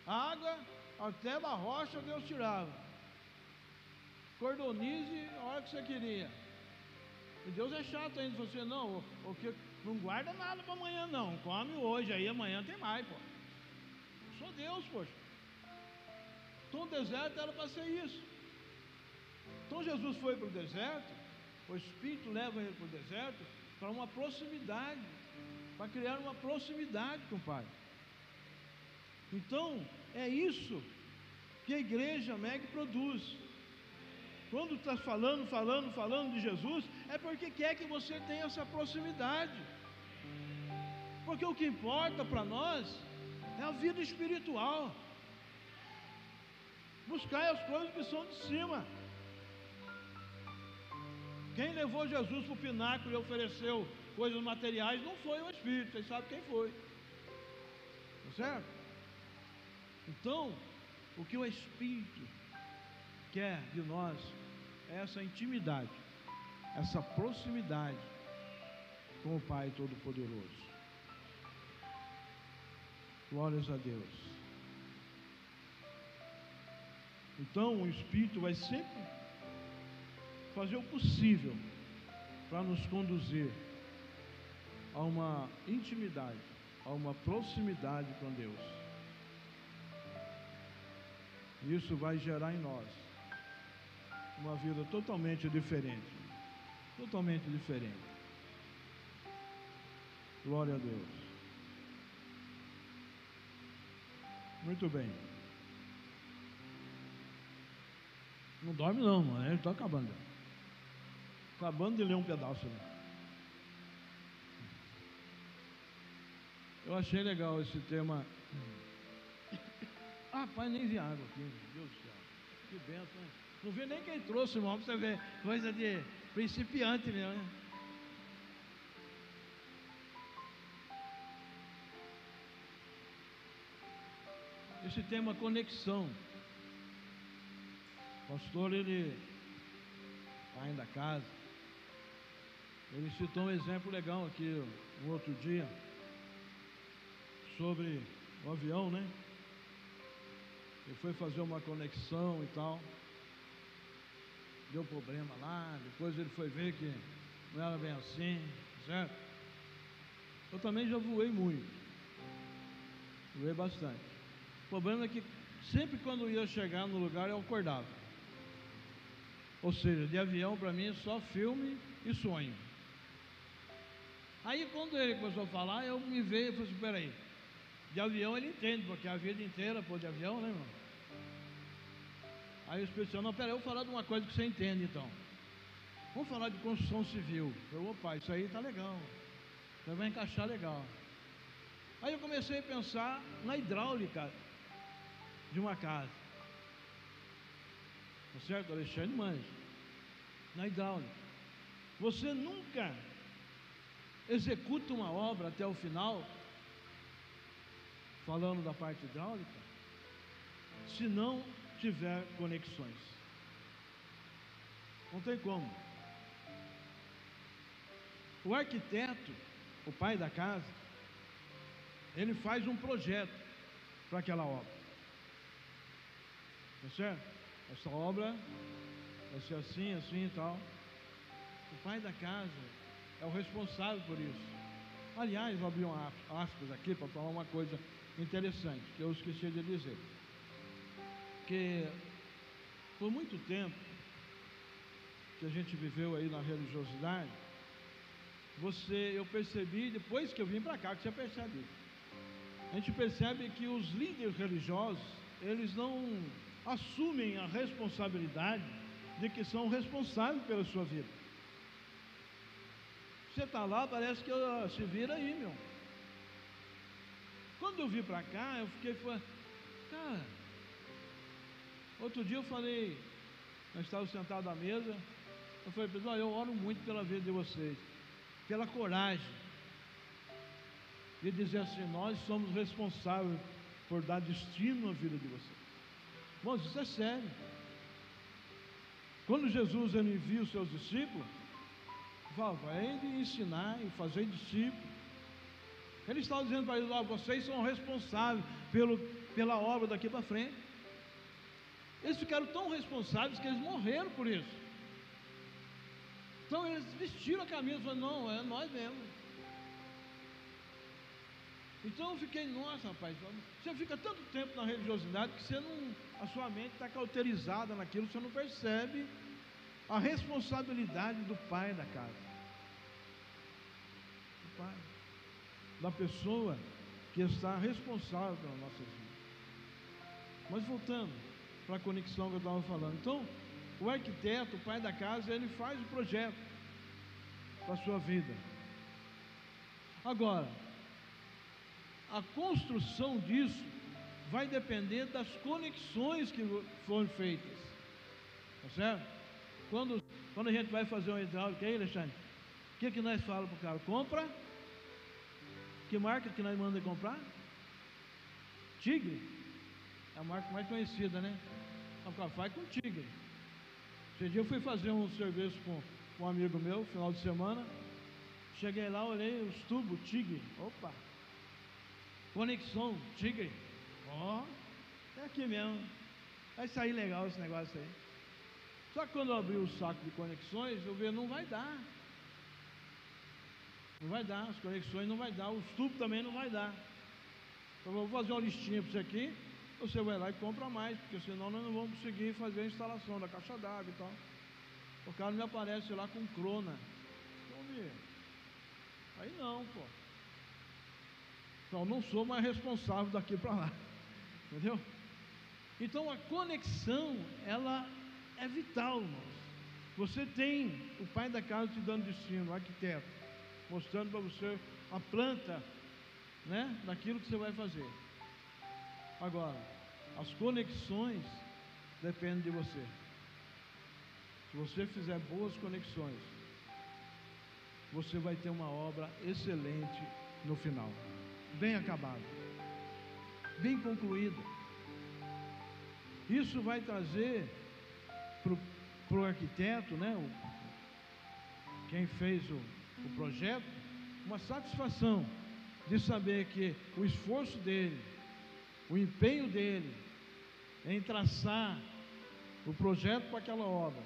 água Até da rocha Deus tirava. Cordonize a hora que você queria. E Deus é chato ainda, você não, o que não guarda nada para amanhã não, come hoje, aí amanhã tem mais, pô. Eu sou Deus, poxa. Então o deserto era para ser isso. Então Jesus foi para o deserto, o Espírito leva ele para o deserto para uma proximidade, para criar uma proximidade com o Pai. Então é isso que a igreja MEG produz. Quando está falando de Jesus, é porque quer que você tenha essa proximidade. Porque o que importa para nós é a vida espiritual. Buscar as coisas que são de cima. Quem levou Jesus para o pináculo e ofereceu coisas materiais não foi o Espírito, vocês sabem quem foi. Tá certo? Então, o que o Espírito quer de nós é essa intimidade, essa proximidade com o Pai Todo-Poderoso. Glórias a Deus. Então o Espírito vai sempre fazer o possível para nos conduzir a uma intimidade, a uma proximidade com Deus. E isso vai gerar em nós uma vida totalmente diferente. Totalmente diferente. Glória a Deus. Muito bem. Não dorme não, mano. Eu estou acabando. Acabando de ler um pedaço. Eu achei legal esse tema. Ah, pai, nem vi água aqui. Meu Deus do céu. Que benção, hein? Não vi nem quem trouxe, irmão, para você ver. Coisa de principiante mesmo, né? Esse tema conexão. O pastor, ele, pai da casa, ele citou um exemplo legal aqui um outro dia sobre o avião, né? Ele foi fazer uma conexão e tal, deu problema lá, depois ele foi ver que não era bem assim, certo? Eu também já voei muito, voei bastante. O problema é que sempre quando eu ia chegar no lugar eu acordava. Ou seja, de avião para mim só filme e sonho. Aí quando ele começou a falar, eu me veio e falei assim, peraí, de avião ele entende, porque a vida inteira pô de avião, né, irmão? Aí o Espírito Santo, não, peraí, eu vou falar de uma coisa que você entende então. Vamos falar de construção civil. Eu falei, opa, isso aí tá legal, você vai encaixar legal. Aí eu comecei a pensar na hidráulica de uma casa. Tá certo? Alexandre manja. Na hidráulica. Você nunca executa uma obra até o final, falando da parte hidráulica, se não tiver conexões. Não tem como. O arquiteto, o pai da casa, ele faz um projeto para aquela obra. Tá certo? Essa obra vai ser assim, assim e tal. O pai da casa é o responsável por isso. Aliás, vou abrir um aspas aqui para falar uma coisa interessante que eu esqueci de dizer. Que por muito tempo que a gente viveu aí na religiosidade, eu percebi, depois que eu vim para cá, que você percebe. A gente percebe que os líderes religiosos, eles não assumem a responsabilidade de que são responsáveis pela sua vida. Você está lá, parece que se vira aí, meu. Quando eu vim para cá, eu fiquei, cara, outro dia eu falei, nós estávamos sentados à mesa, eu falei, pessoal, eu oro muito pela vida de vocês, pela coragem de dizer assim, nós somos responsáveis por dar destino à vida de vocês. Irmãos, isso é sério. Quando Jesus envia os seus discípulos, vai ensinar e fazer discípulos. Ele está dizendo para eles, vocês são responsáveis pela obra daqui para frente. Eles ficaram tão responsáveis que eles morreram por isso. Então eles vestiram a camisa e falaram, não, é nós mesmo. Então eu fiquei, nossa rapaz, você fica tanto tempo na religiosidade que você não, a sua mente está cauterizada naquilo, você não percebe a responsabilidade do pai da casa. Do pai. Da pessoa que está responsável pelas nossas vidas. Mas voltando para a conexão que eu estava falando. Então, o arquiteto, o pai da casa, ele faz o projeto para a sua vida. Agora, a construção disso vai depender das conexões que foram feitas. Tá certo? Quando a gente vai fazer uma hidráulica aí, Alexandre, o que nós falamos para o cara? Compra. Que marca que nós mandamos comprar? Tigre. É a marca mais conhecida, né? O cara faz com Tigre. Esse dia eu fui fazer um serviço com um amigo meu, final de semana. Cheguei lá, olhei os tubos, Tigre. Opa! Conexão, Tigre. Ó, é aqui mesmo. Vai sair legal esse negócio aí. Só que quando eu abri o saco de conexões, eu vi, não vai dar. Não vai dar, as conexões não vai dar, os tubos também não vai dar. Então eu vou fazer uma listinha para você aqui, você vai lá e compra mais, porque senão nós não vamos conseguir fazer a instalação da caixa d'água e tal. O cara me aparece lá com crona. Então, aí não, pô. Então, não sou mais responsável daqui para lá. Entendeu? Então, a conexão, ela é vital, irmãos. Você tem o pai da casa te dando destino, o arquiteto, mostrando para você a planta, né, daquilo que você vai fazer. Agora, as conexões dependem de você. Se você fizer boas conexões, você vai ter uma obra excelente no final, bem acabada, bem concluída. Isso vai trazer para o arquiteto, né, quem fez o projeto, uma satisfação de saber que o esforço dele, o empenho dele em traçar o projeto para aquela obra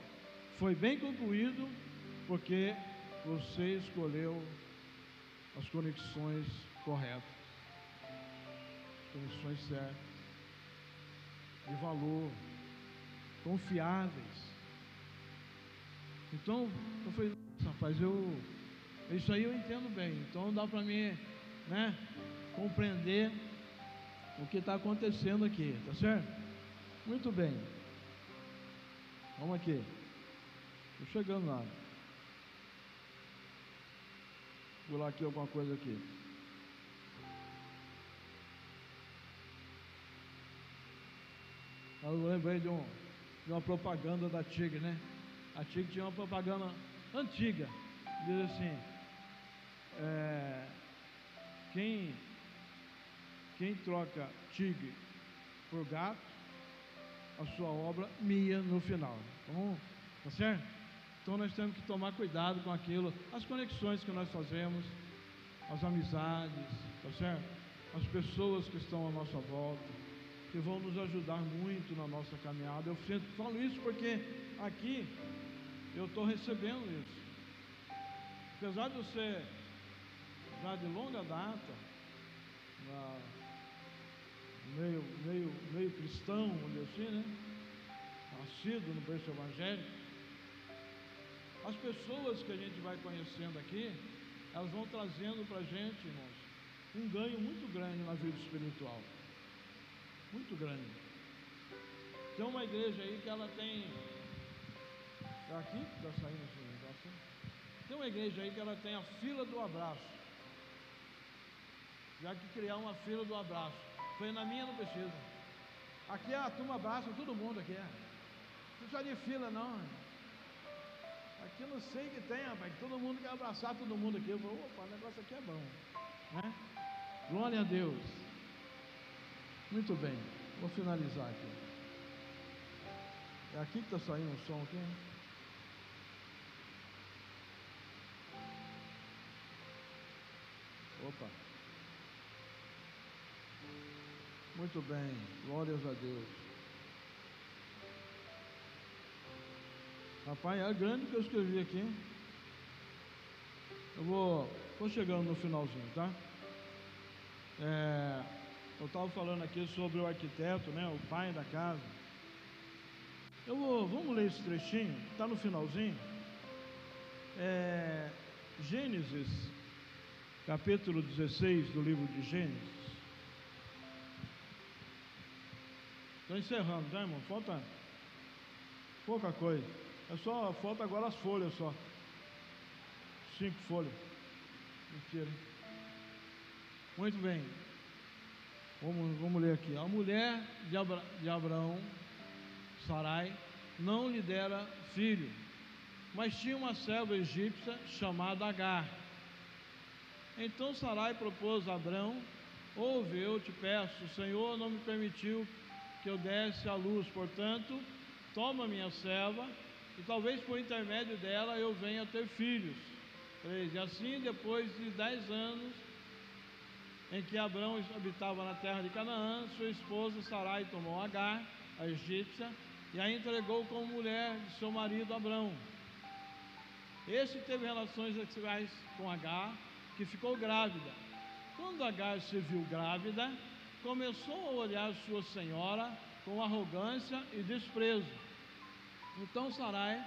foi bem concluído, porque você escolheu as conexões corretas, as conexões certas, de valor, confiáveis. Então eu falei, rapaz, isso aí eu entendo bem, então dá para mim, né, compreender o que está acontecendo aqui, tá certo? Muito bem, vamos aqui, estou chegando lá, vou lá aqui alguma coisa aqui. Eu lembrei de uma propaganda da Tigre, né? A Tigre tinha uma propaganda antiga, diz assim, quem troca tigre por gato, a sua obra mia no final. Então, tá certo? Então nós temos que tomar cuidado com aquilo, as conexões que nós fazemos, as amizades, tá certo? As pessoas que estão à nossa volta, que vão nos ajudar muito na nossa caminhada. Eu sempre falo isso porque aqui eu estou recebendo isso. Apesar de eu ser já de longa data, meio cristão, vamos dizer assim, né? Nascido no berço evangélico, as pessoas que a gente vai conhecendo aqui, elas vão trazendo para a gente, irmãos, um ganho muito grande na vida espiritual, muito grande. Tem uma igreja aí que ela tem, é aqui que está saindo esse negócio? Tem uma igreja aí que ela tem a fila do abraço. Já que criar uma fila do abraço. Foi na minha, não precisa. Aqui a turma abraça todo mundo aqui. Não precisa de fila não. Aqui eu não sei que tem, rapaz. Todo mundo quer abraçar todo mundo aqui. Eu falo, opa, o negócio aqui é bom, né? Glória a Deus. Muito bem. Vou finalizar aqui. É aqui que está saindo o som aqui. Opa. Muito bem, glórias a Deus. Rapaz, é grande que eu escrevi aqui. Estou chegando no finalzinho, tá? Eu estava falando aqui sobre o arquiteto, né? O pai da casa. Vamos ler esse trechinho, está no finalzinho. Gênesis, capítulo 16 do livro de Gênesis. Estou encerrando, já, irmão? Falta pouca coisa. Falta agora as folhas só. 5 folhas. Mentira. Muito bem. Vamos ler aqui. A mulher de Abraão, Sarai, não lhe dera filho, mas tinha uma serva egípcia chamada Agar. Então Sarai propôs a Abraão: ouve, eu te peço, o Senhor não me permitiu que eu desse à luz, portanto, toma minha serva, e talvez por intermédio dela eu venha a ter filhos. 3. E assim, depois de 10 anos em que Abraão habitava na terra de Canaã, sua esposa Sarai tomou Agar, a egípcia, e a entregou como mulher de seu marido Abraão. Este teve relações sexuais com Agar, que ficou grávida. Quando Agar se viu grávida, começou a olhar sua senhora com arrogância e desprezo. Então Sarai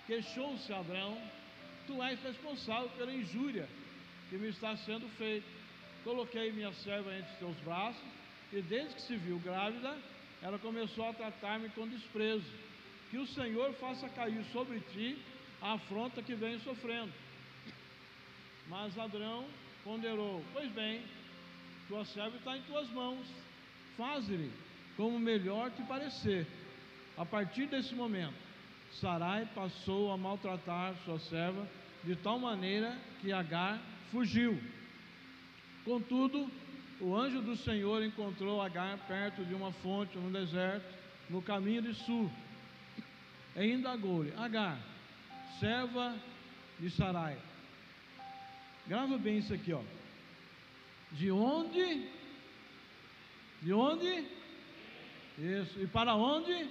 queixou-se a Abraão: tu és responsável pela injúria que me está sendo feita. Coloquei minha serva entre teus braços, e desde que se viu grávida, ela começou a tratar-me com desprezo. Que o Senhor faça cair sobre ti a afronta que venho sofrendo. Mas Abraão ponderou: pois bem, tua serva está em tuas mãos, faze-lhe como melhor te parecer. A partir desse momento, Sarai passou a maltratar sua serva, de tal maneira que Agar fugiu. Contudo, o anjo do Senhor encontrou Agar perto de uma fonte no deserto, no caminho de Sur, e indagou-lhe: Agar, serva de Sarai. Grava bem isso aqui, ó. De onde? Isso. E para onde?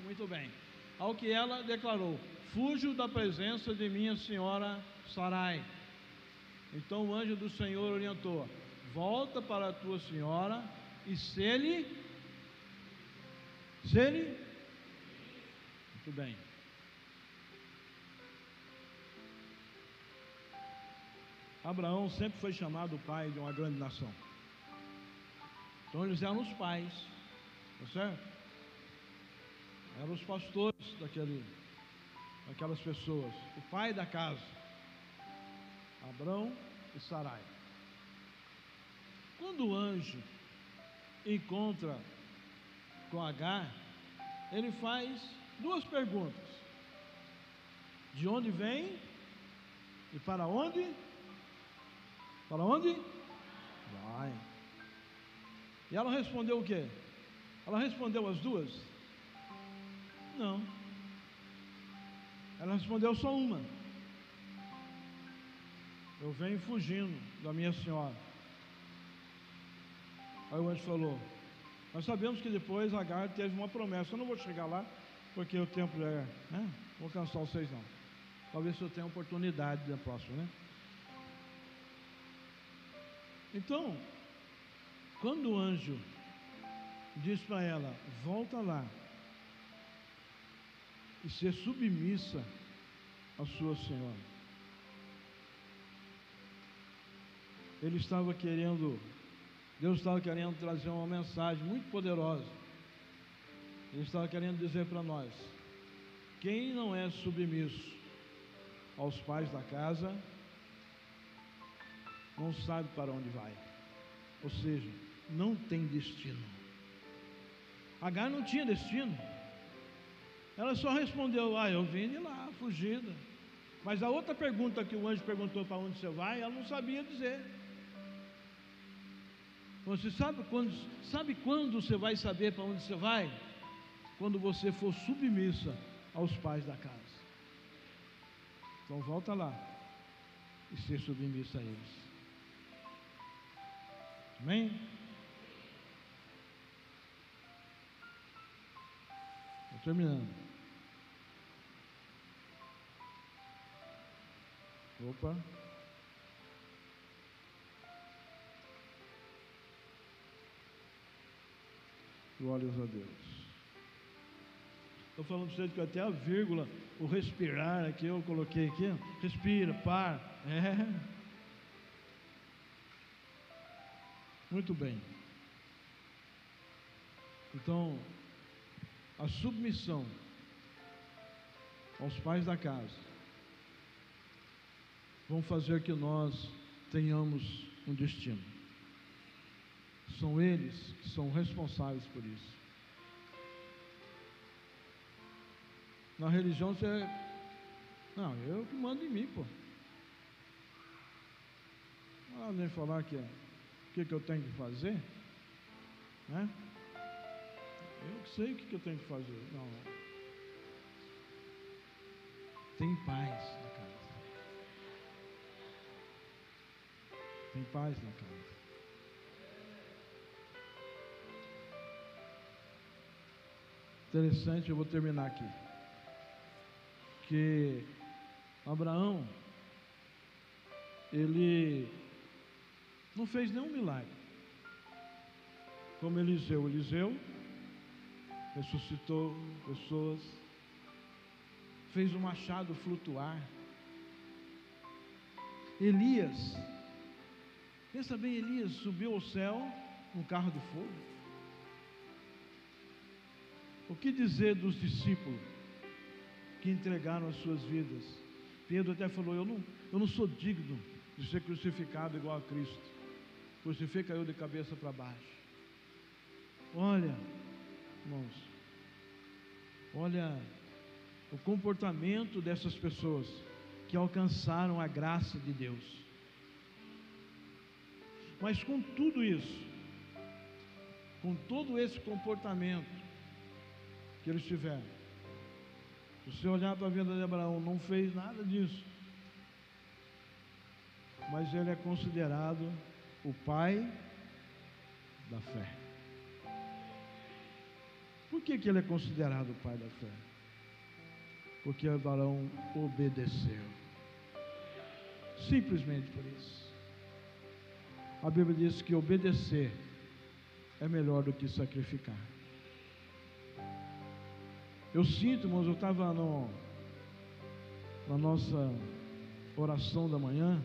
Muito bem. Ao que ela declarou: fujo da presença de minha senhora Sarai. Então o anjo do Senhor orientou: volta para a tua senhora e se-lhe. Muito bem. Abraão sempre foi chamado o pai de uma grande nação. Então eles eram os pais, tá certo? Eram os pastores daquelas pessoas, o pai da casa, Abraão e Sarai. Quando o anjo encontra com Agar, ele faz 2 perguntas: de onde vem e para onde? Para onde? Vai. E ela respondeu o quê? Ela respondeu as 2? Não. Ela respondeu só uma: eu venho fugindo da minha senhora. Aí o anjo falou: nós sabemos que depois Agar teve uma promessa. Eu não vou chegar lá, porque o tempo vou cansar vocês não. Talvez eu tenha oportunidade na próxima, né? Então, quando o anjo diz para ela: volta lá e ser submissa à sua senhora, Deus estava querendo trazer uma mensagem muito poderosa. Ele estava querendo dizer para nós: quem não é submisso aos pais da casa não sabe para onde vai, ou seja, não tem destino. Agar não tinha destino. Ela só respondeu: eu vim de lá, fugida. Mas a outra pergunta que o anjo perguntou: para onde você vai? Ela não sabia dizer. Você sabe quando você vai saber para onde você vai? Quando você for submissa aos pais da casa. Então volta lá e ser submissa a eles. Amém? Estou terminando. Opa. Glórias a Deus. Estou falando para vocês que até a vírgula, o respirar aqui, eu coloquei aqui, respira, para. Muito bem. Então, a submissão aos pais da casa vão fazer que nós tenhamos um destino. São eles que são responsáveis por isso. Na religião você... Não, eu que mando em mim, pô. Não nem falar que o que eu tenho que fazer, né? Eu que sei o que eu tenho que fazer. Não. Tem paz na casa. Tem paz na casa. Interessante, eu vou terminar aqui. Que Abraão, ele não fez nenhum milagre. Como Eliseu. Eliseu ressuscitou pessoas, fez o machado flutuar. Elias, pensa bem, Elias subiu ao céu num carro de fogo. O que dizer dos discípulos que entregaram as suas vidas? Pedro até falou, eu não sou digno de ser crucificado igual a Cristo. Crucifica eu de cabeça para baixo. Olha, irmãos, olha o comportamento dessas pessoas que alcançaram a graça de Deus. Mas com tudo isso, com todo esse comportamento que eles tiveram, se você olhar para a vida de Abraão, não fez nada disso, mas ele é considerado o pai da fé. Por que ele é considerado o pai da fé? Porque Abraão obedeceu. Simplesmente por isso. A Bíblia diz que obedecer é melhor do que sacrificar. Eu sinto, irmãos, eu estava na nossa oração da manhã,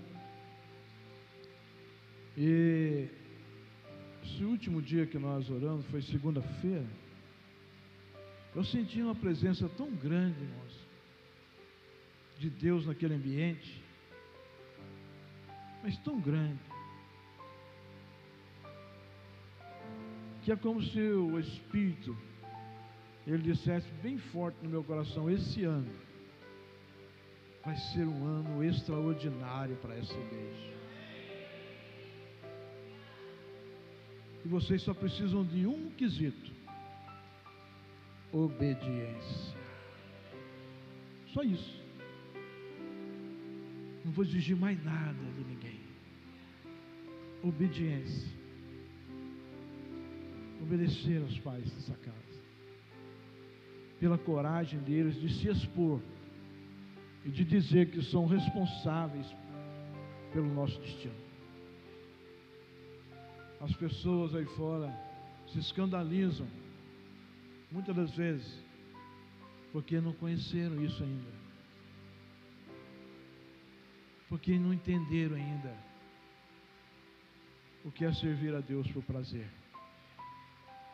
e esse último dia que nós oramos foi segunda-feira. Eu senti uma presença tão grande, irmãos, de Deus naquele ambiente, mas tão grande, que é como se o Espírito, ele dissesse bem forte no meu coração, esse ano vai ser um ano extraordinário para essa igreja. E vocês só precisam de um quesito: obediência. Só isso. Não vou exigir mais nada de ninguém. Obediência. Obedecer aos pais dessa casa. Pela coragem deles de se expor e de dizer que são responsáveis pelo nosso destino. As pessoas aí fora se escandalizam, muitas das vezes, porque não conheceram isso ainda, porque não entenderam ainda o que é servir a Deus por prazer.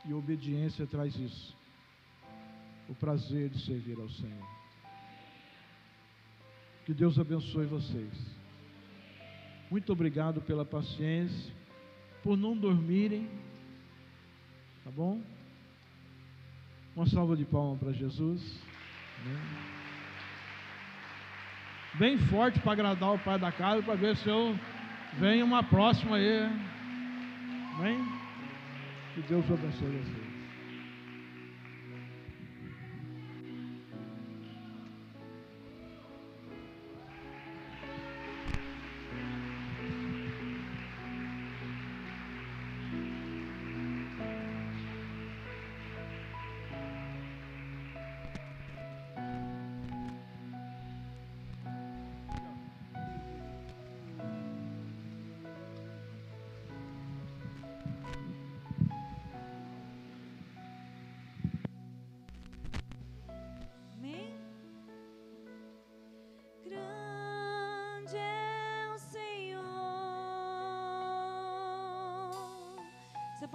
E a obediência traz isso, o prazer de servir ao Senhor. Que Deus abençoe vocês. Muito obrigado pela paciência, por não dormirem, tá bom? Uma salva de palmas para Jesus. Bem forte para agradar o pai da casa, para ver se eu venho uma próxima aí. Amém? Que Deus abençoe vocês.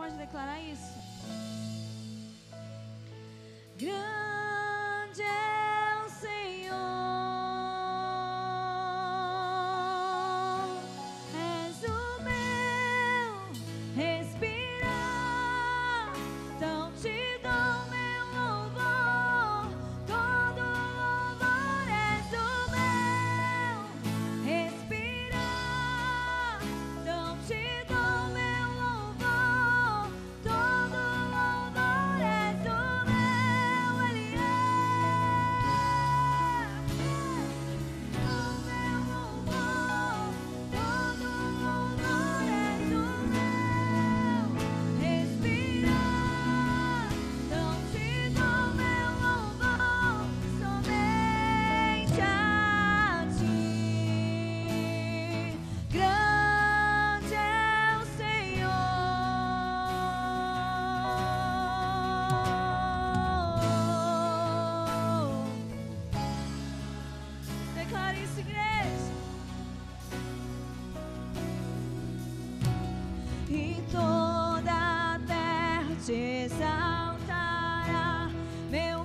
pode declarar isso? Grande é o Senhor, és o meu respirar, então te dou meu louvor, todo louvor és o meu respirar, então te dou meu louvor, todo louvor és o meu, Ele é. Declare isso, igreja. E toda a terra te exaltará, meu